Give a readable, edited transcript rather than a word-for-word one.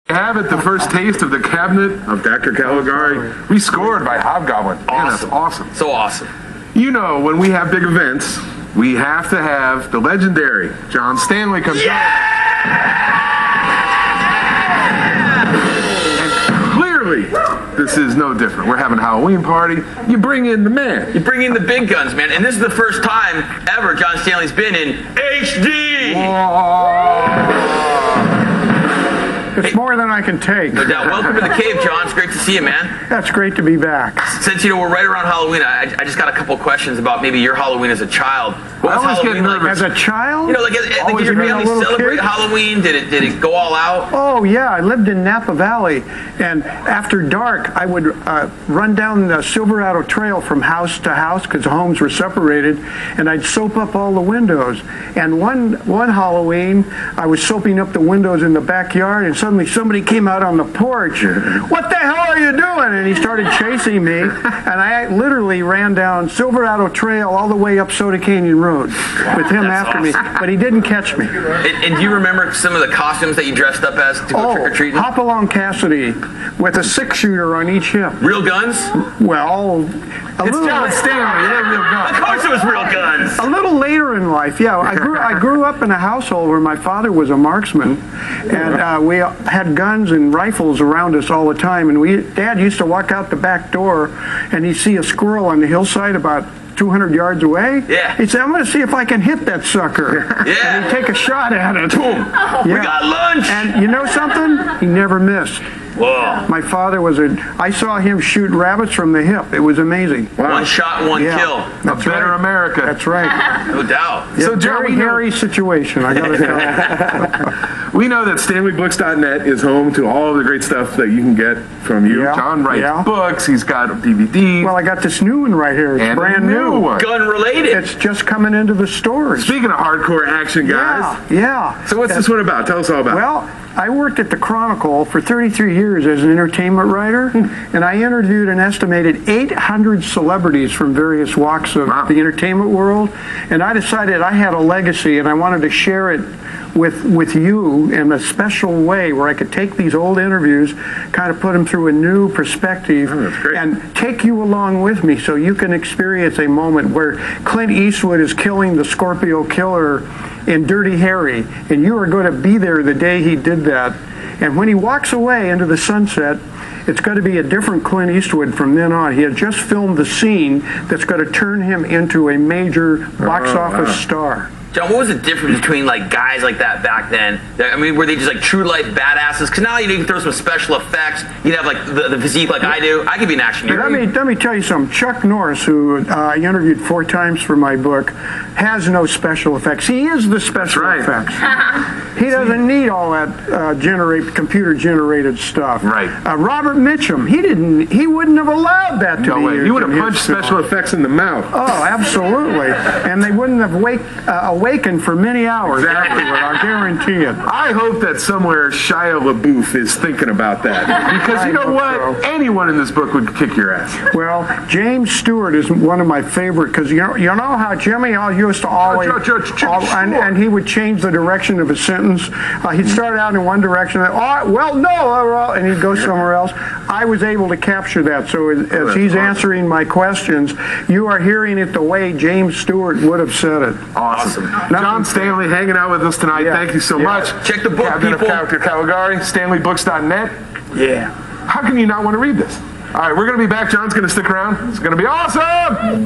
Have it, the first taste of the cabinet of Dr. Caligari, rescored by Hobgoblin. Awesome. Man, that's awesome. So awesome. You know, when we have big events, we have to have the legendary John Stanley come. And clearly, this is no different. We're having a Halloween party. You bring in the man. You bring in the big guns, man. And this is the first time ever John Stanley's been in HD. It's more than I can take. No doubt. Welcome to the cave, John. It's great to see you, man. That's great to be back. Since, you know, we're right around Halloween, I just got a couple of questions about maybe your Halloween as a child. What was Halloween like? As a child? You know, like, did your family celebrate Halloween? Did it go all out? Oh, yeah. I lived in Napa Valley, and after dark, I would run down the Silverado Trail from house to house because the homes were separated, and I'd soap up all the windows. And one Halloween, I was soaping up the windows in the backyard, and suddenly somebody came out on the porch. What the hell are you doing? And he started chasing me, and I literally ran down Silverado Trail all the way up Soda Canyon Road with him after me, but he didn't catch me. And do you remember some of the costumes that you dressed up as to go trick-or-treating? Hopalong Cassidy with a 6-shooter on each hip. Real guns? Well, It's John Stanley. Yeah, real guns. Of course it was real guns. A little later in life, yeah. I grew up in a household where my father was a marksman, and we had guns and rifles around us all the time. And Dad used to walk out the back door, and he'd see a squirrel on the hillside about 200 yards away. Yeah. He'd say, "I'm going to see if I can hit that sucker." Yeah. And he'd take a shot at it. Boom. Yeah. We got lunch. And you know something? He never missed. Whoa. My father I saw him shoot rabbits from the hip. It was amazing. Wow. One shot, one kill. That's a better America. That's right. No doubt. Yeah, so very hairy situation, I gotta tell you. We know that StanleyBooks.net is home to all of the great stuff that you can get from you. Yeah. John writes books. He's got DVDs. Well, I got this new one right here. It's and brand new. One. Gun related. It's just coming into the stores. Speaking of hardcore action, guys. Yeah. So what's this one about? Tell us all about it. Well, I worked at the Chronicle for 33 years as an entertainment writer, and I interviewed an estimated 800 celebrities from various walks of the entertainment world, and I decided I had a legacy and I wanted to share it with you in a special way where I could take these old interviews, kind of put them through a new perspective, and take you along with me so you can experience a moment where Clint Eastwood is killing the Scorpio Killer in Dirty Harry, and you are going to be there the day he did that. And when he walks away into the sunset, it's going to be a different Clint Eastwood from then on. He had just filmed the scene that's going to turn him into a major box office star. John, what was the difference between like guys like that back then? I mean, were they just like true life badasses? Because now you can throw some special effects. You have like the physique like I do. I could be an action hero. Let me tell you something. Chuck Norris, who I interviewed 4 times for my book, has no special effects. He is the special effects. He doesn't need all that computer generated stuff. Right. Robert Mitchum, he wouldn't have allowed that to be used. He would have punched special effects in the mouth. Oh, absolutely. And they wouldn't have awakened for many hours afterward, I guarantee it. I hope that somewhere Shia LaBeouf is thinking about that. Because you know what? So. Anyone in this book would kick your ass. Well, James Stewart is one of my favorite, because you know how Jimmy used to always, and he would change the direction of a sentence. He'd start out in one direction, and he'd go somewhere else. I was able to capture that. So as he's answering my questions, you are hearing it the way James Stewart would have said it. Awesome. John Stanley hanging out with us tonight. Yeah. Thank you so much. Check the book, Cabinet people. of Dr. Caligari, StanleyBooks.net. Yeah. How can you not want to read this? All right, we're going to be back. John's going to stick around. It's going to be awesome.